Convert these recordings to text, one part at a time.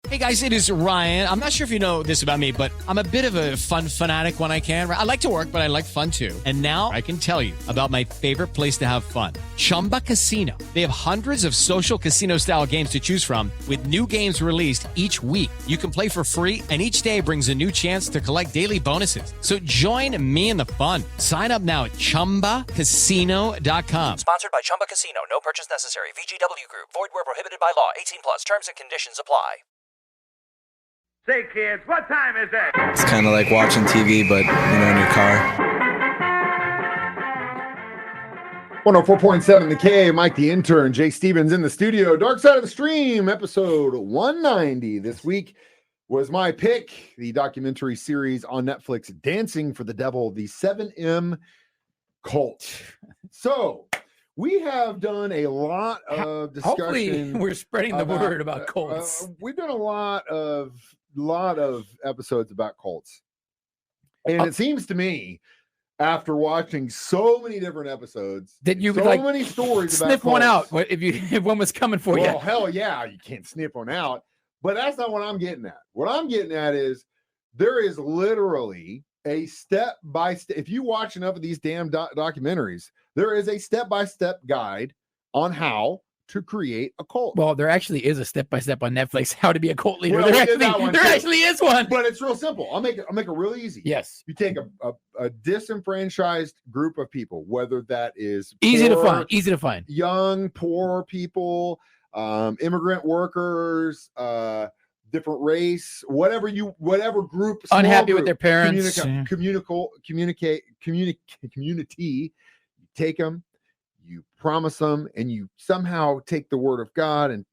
Hey guys, it is Ryan. I'm not sure if you know this about me, but I'm a bit of a fun fanatic when I can. I like to work, but I like fun too. And now I can tell you about my favorite place to have fun. Chumba Casino. They have hundreds of social casino style games to choose from with new games released each week. You can play for free and each day brings a new chance to collect daily bonuses. So join me in the fun. Sign up now at ChumbaCasino.com. Sponsored by Chumba Casino. No purchase necessary. VGW Group. Void where prohibited by law. 18 plus. Terms and conditions apply. Say, kids, what time is it? It's kind of like watching TV, but, in your car. 104.7 The K, Mike the Intern, Jay Stevens in the studio. Dark Side of the Stream, episode 190. This week was my pick, the documentary series on Netflix, Dancing for the Devil, the 7M Cult. So, we have done a lot of discussion. Hopefully, we're spreading the word about cults. We've done a lot of episodes about cults, and it seems to me, after watching so many different episodes, that you so would many stories sniff about one cults, out if one was coming for you. Well, hell yeah, you can't sniff one out. But that's not what I'm getting at. What I'm getting at is there is literally a step-by-step. If you watch enough of these damn documentaries, there is a step-by-step guide on how to create a cult. Well, there actually is a step-by-step on Netflix how to be a cult leader. Well, there actually is one. But it's real simple. I'll make it real easy. Yes. You take a disenfranchised group of people, whether that is easy poor, to find. Young, poor people, immigrant workers, different race, whatever group, unhappy group, with their parents, community, you take them, you promise them, and you somehow take the word of God and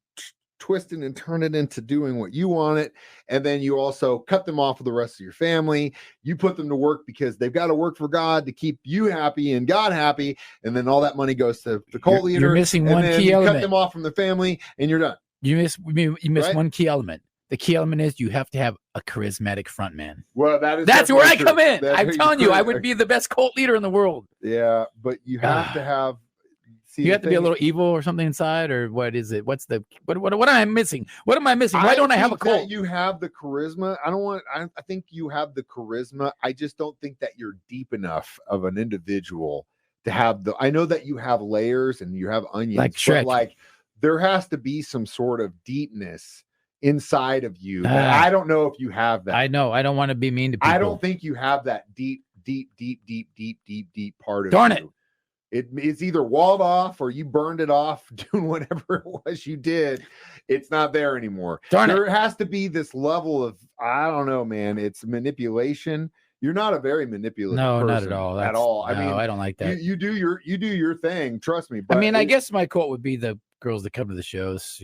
twist it and turn it into doing what you want it. And then you also cut them off of the rest of your family. You put them to work because they've got to work for God to keep you happy and God happy. And then all that money goes to the cult leader. You're missing one key element. Cut them off from the family and you're done. You miss right? One key element. The key element is you have to have a charismatic front man. Well, that's where I come in. I'm telling you, I would be the best cult leader in the world. Yeah, but you have to have. You have to be a little evil or something inside, or what is it? What am I missing? What am I missing? Why don't I have a cult? You have the charisma. I think you have the charisma. I just don't think that you're deep enough of an individual to have I know that you have layers and you have onions, but there has to be some sort of deepness inside of you. I don't know if you have that. I know. I don't want to be mean to people. I don't think you have that deep part of Darn you. It's either walled off or you burned it off doing whatever it was you did. It's not there anymore. There has to be this level of, I don't know, man. It's manipulation. You're not a very manipulative person. Not at all. I mean, I don't like that. You do your thing. Trust me. But I guess my cult would be the girls that come to the shows.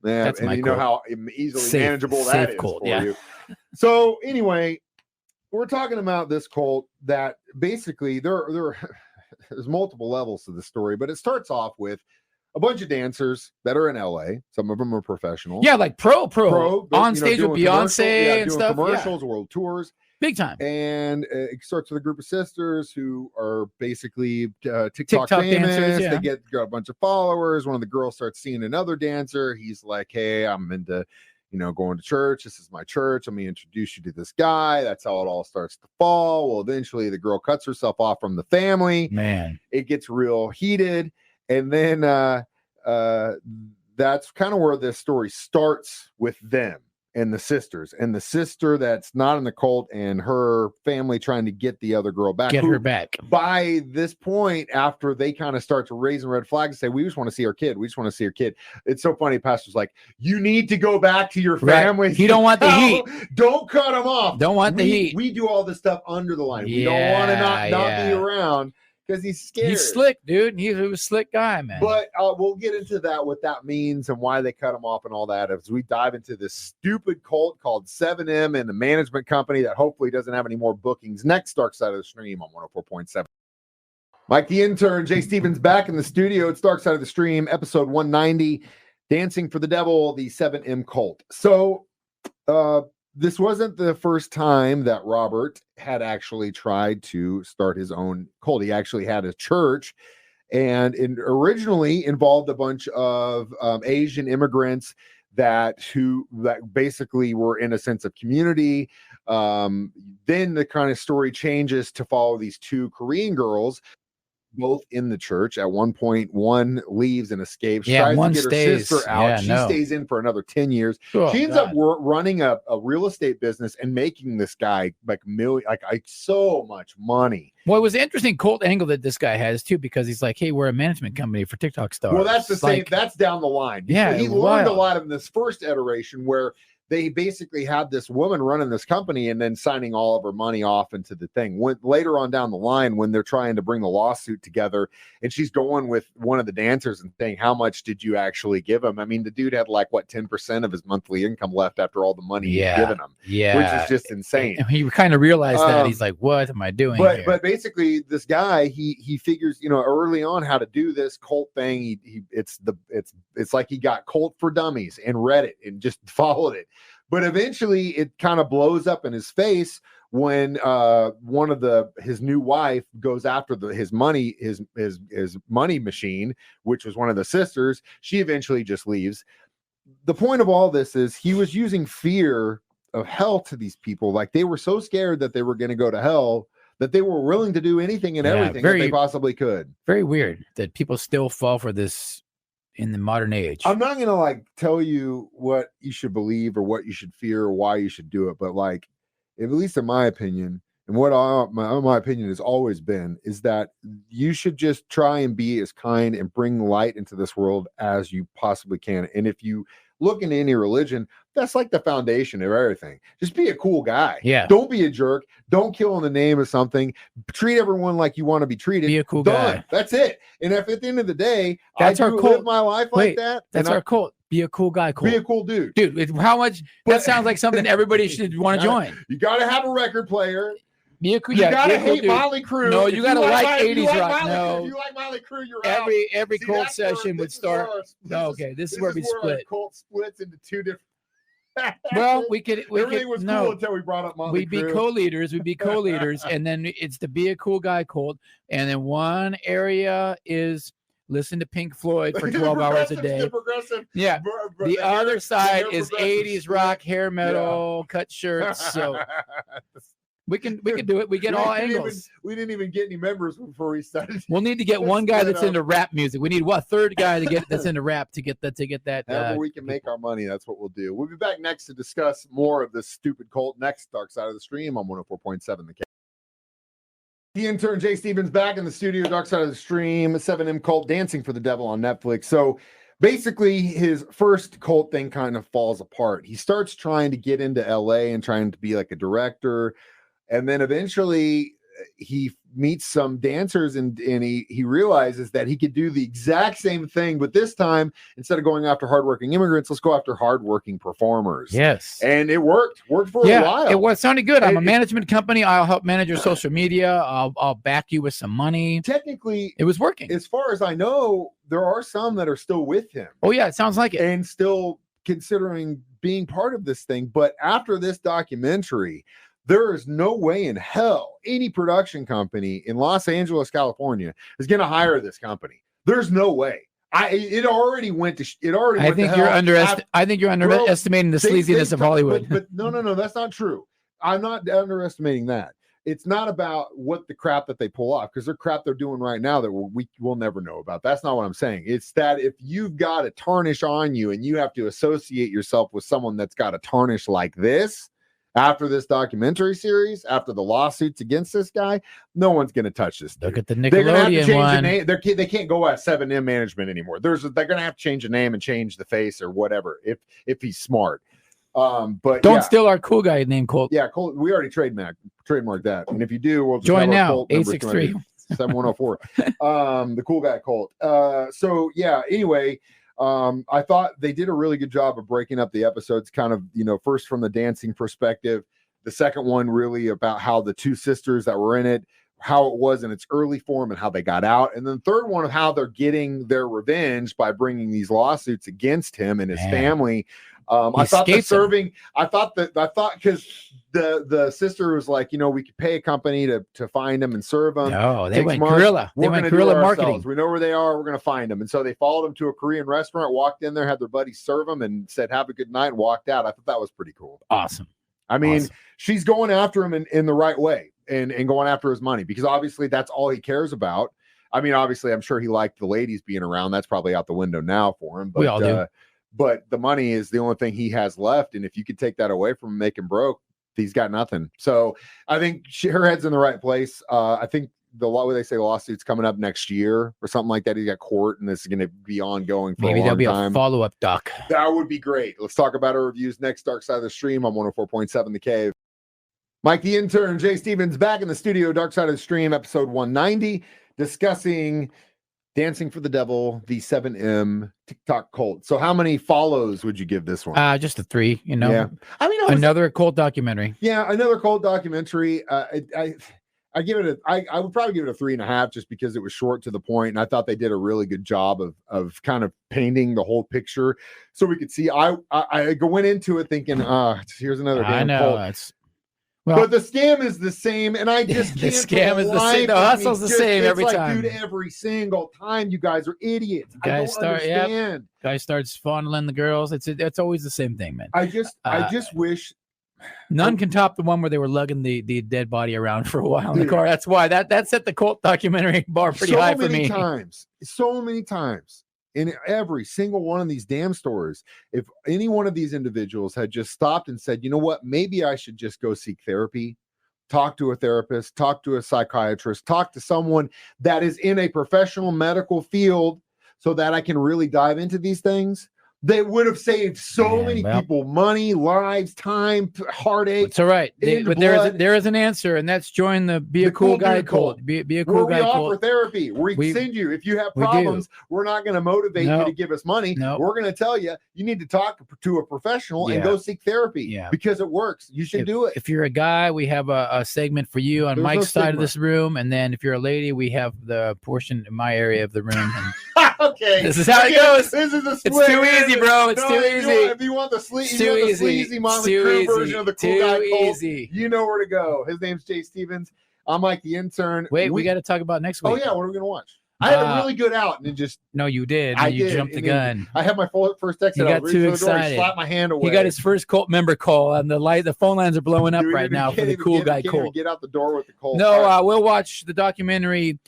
That's my you cult. know how easily manageable that is cult, for you. So anyway, we're talking about this cult that basically there's multiple levels to the story, but it starts off with a bunch of dancers that are in LA. Some of them are professional. Yeah, like pro on stage with Beyonce and stuff. Commercials, world tours. Big time. And it starts with a group of sisters who are basically TikTok famous. Dancers, yeah. They got a bunch of followers. One of the girls starts seeing another dancer. He's like, hey, I'm into going to church. This is my church. Let me introduce you to this guy. That's how it all starts to fall. Well, eventually the girl cuts herself off from the family. Man, it gets real heated. And then that's kind of where this story starts with them and the sisters. And the sister that's not in the cult and her family trying to get the other girl back. Get her back. By this point, after they kind of start to raise a red flag and say, we just want to see our kid. We just want to see our kid. It's so funny. Pastor's like, you need to go back to your family. He don't want the heat. Don't cut them off. Don't want the heat. We do all this stuff under the line. We don't want to not be around. Because he's scared. He's slick, dude. He was a slick guy, man. But we'll get into that, what that means and why they cut him off and all that as we dive into this stupid cult called 7M and the management company that hopefully doesn't have any more bookings. Next, Dark Side of the Stream on 104.7. Mike the Intern, Jay Stevens back in the studio. It's Dark Side of the Stream, episode 190, Dancing for the Devil, the 7M cult. So, this wasn't the first time that Robert had actually tried to start his own cult. He actually had a church, and it originally involved a bunch of Asian immigrants that basically were in a sense of community. Then the kind of story changes to follow these two Korean girls, both in the church. At one point, one leaves and escapes, tries to get her sister out. She stays in for another 10 years. She ends up running a real estate business and making this guy like so much money. Well, it was an interesting cult angle that this guy has too, because he's like, hey, we're a management company for TikTok stars. Well, that's the same. That's down the line. Yeah, he learned a lot in this first iteration where they basically had this woman running this company and then signing all of her money off into the thing. Later on down the line, when they're trying to bring the lawsuit together, and she's going with one of the dancers and saying, how much did you actually give him? I mean, the dude had like, 10% of his monthly income left after all the money he'd given him. Yeah. Which is just insane. And he kind of realized that. He's like, what am I doing here? But basically, this guy, he figures, early on how to do this cult thing. It's like he got Cult for Dummies and read it and just followed it. But eventually it kind of blows up in his face when one of his new wife goes after his money machine, which was one of the sisters. She eventually just leaves. The point of all this is he was using fear of hell to these people. Like, they were so scared that they were going to go to hell that they were willing to do anything and everything that they possibly could. Very weird that people still fall for this in the modern age. I'm not gonna tell you what you should believe or what you should fear or why you should do it, but at least in my opinion, and what my opinion has always been, is that you should just try and be as kind and bring light into this world as you possibly can. And if you look into any religion, that's like the foundation of everything. Just be a cool guy. Yeah. Don't be a jerk. Don't kill in the name of something. Treat everyone like you want to be treated. Be a cool guy. That's it. And if at the end of the day, that's our cult. Live my life like that. That's our cult. Be a cool guy. Be a cool dude. Dude, how much? That sounds like something everybody should want to join. You got to have a record player. You gotta hate Motley Crue. No, you gotta like 80s rock. No, if you like Motley Crue, you're out. Every cult session would start. This is where we split. Cult splits into two different. Well, everything was cool until we brought up Motley Crue. We'd be co-leaders, and then it's to be a cool guy cult, and then one area is listen to Pink Floyd for 12 hours a day. Yeah. The other side is 80s rock, hair metal, cut shirts. So we can do it. We get all angles. We didn't even get any members before we started. We'll need to get one guy that's into rap music. We need third guy that's into rap to get that. However we can make our money, that's what we'll do. We'll be back next to discuss more of this stupid cult next. Dark Side of the Stream on 104.7 The K. The intern Jay Stevens back in the studio. Dark Side of the Stream, 7M Cult, Dancing for the Devil on Netflix. So basically, his first cult thing kind of falls apart. He starts trying to get into LA and trying to be like a director. And then eventually he meets some dancers and he realizes that he could do the exact same thing, but this time, instead of going after hardworking immigrants, let's go after hardworking performers. Yes. And it worked for a while. It sounded good. I'm a management company. I'll help manage your social media. I'll back you with some money. Technically, it was working. As far as I know, there are some that are still with him. Oh, yeah. It sounds like it. And still considering being part of this thing. But after this documentary, there is no way in hell any production company in Los Angeles, California is going to hire this company. There's no way. I think you're underestimating the sleaziness of Hollywood. But no, that's not true. I'm not underestimating that. It's not about what the crap that they pull off, because they're crap they're doing right now that we'll never know about. That's not what I'm saying. It's that if you've got a tarnish on you and you have to associate yourself with someone that's got a tarnish like this, after this documentary series, after the lawsuits against this guy, no one's going to touch this dude. Look at the Nickelodeon one. They can't go at 7M management anymore. They're going to have to change the name and change the face or whatever if he's smart. But don't steal our cool guy name, Colt. Yeah, Colt. We already trademarked that. And if you do, we'll just join now. 863 7104. The cool guy Colt. So yeah. Anyway. I thought they did a really good job of breaking up the episodes, kind of, first from the dancing perspective, the second one really about how the two sisters that were in it how it was in its early form and how they got out. And then the third one of how they're getting their revenge by bringing these lawsuits against him and his family. I thought because the sister was like, we could pay a company to find them and serve them. No, they went guerrilla. They went guerrilla marketing. We know where they are. We're going to find them. And so they followed them to a Korean restaurant, walked in there, had their buddies serve them, and said, "Have a good night," and walked out. I thought that was pretty cool. Awesome. I mean, she's going after him in the right way and going after his money, because obviously that's all he cares about. I mean, obviously, I'm sure he liked the ladies being around. That's probably out the window now for him. But, we all do. But the money is the only thing he has left. And if you could take that away from him, make him broke, he's got nothing. So I think her head's in the right place. I think the lawsuit's coming up next year or something like that. He's got court, and this is going to be ongoing for maybe a long there'll be time. a follow-up doc. That would be great. Let's talk about our reviews next. Dark Side of the Stream on 104.7 The Cave. Mike the Intern, Jay Stevens back in the studio. Dark Side of the Stream, episode 190, discussing Dancing for the Devil, the 7M TikTok cult. So how many follows would you give this one? Just a 3, Yeah. I mean, another cult documentary. Yeah, another cult documentary. I give it I would probably give it a 3.5, just because it was short to the point, and I thought they did a really good job of kind of painting the whole picture so we could see. I went into it thinking, here's another damn cult. But the scam is the same, and I just the scam is the same. The hustle's the same every time. Dude, every single time, you guys are idiots. Guys Guy starts fondling the girls. It's always the same thing, man. I just wish none can top the one where they were lugging the dead body around for a while in the car. That's why that set the cult documentary bar pretty high for me. So many times. In every single one of these damn stores, if any one of these individuals had just stopped and said, you know what, maybe I should just go seek therapy, talk to a therapist, talk to a psychiatrist, talk to someone that is in a professional medical field so that I can really dive into these things, they would have saved so many people money, lives, time, heartache. It's all right. But there is an answer, and that's join the Be a Cool Guy cult. Be a cool guy cult. We offer therapy. We send you. If you have problems, we're not going to motivate you to give us money. We're going to tell you need to talk to a professional and go seek therapy because it works. You should do it. If you're a guy, we have a segment for you on Mike's side of this room, and then if you're a lady, we have the portion in my area of the room. Okay, this is how it goes. This is a split. It's too easy, bro. It's too easy. If you want the sleazy Motley Crue version of the Cool Guy cult, you know where to go. His name's Jay Stevens. I'm Mike the Intern. Wait, we got to talk about next week. Oh yeah, what are we gonna watch? I had a really good out, and it just you did. You jumped the gun. I had my first exit. He got too excited. He slapped my hand away. He got his first cult member call, and the phone lines are blowing up right now for the Cool Guy cult. Get out the door with the cult. No, we'll watch the documentary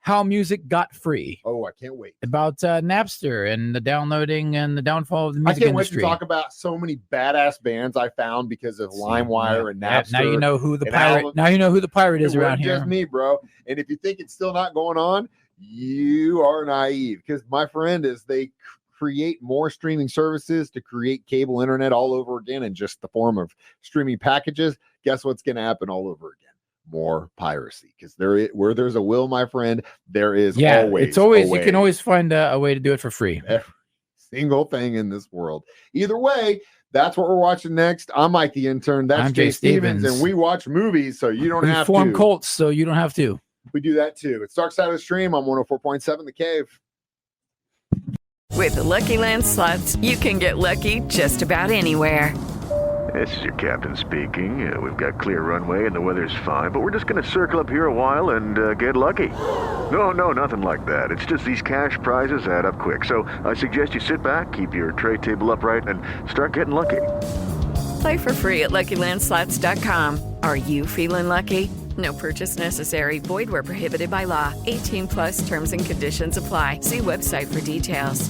How Music Got Free. Oh, I can't wait. About Napster and the downloading and the downfall of the music industry. Wait to talk about so many badass bands I found because of LimeWire and Napster. Now you know who the pirate. Now you know who the pirate is around here. Just me, bro. And if you think it's still not going on, you are naive. Because my friend they create more streaming services to create cable internet all over again in just the form of streaming packages. Guess what's going to happen all over again? More piracy, because where there's a will, my friend, there is always you can always find a way to do it for free. Every single thing in this world. Either way, that's what we're watching next. I'm Mike the Intern. That's Jay Stevens, and we watch movies, so you don't have to. We form cults, so you don't have to. We do that too. It's Dark Side of the Stream on 104.7 The Cave. With the Lucky Land Slots, you can get lucky just about anywhere. This is your captain speaking. We've got clear runway and the weather's fine, but we're just going to circle up here a while and get lucky. No, nothing like that. It's just these cash prizes add up quick. So I suggest you sit back, keep your tray table upright, and start getting lucky. Play for free at LuckyLandSlots.com. Are you feeling lucky? No purchase necessary. Void where prohibited by law. 18+ terms and conditions apply. See website for details.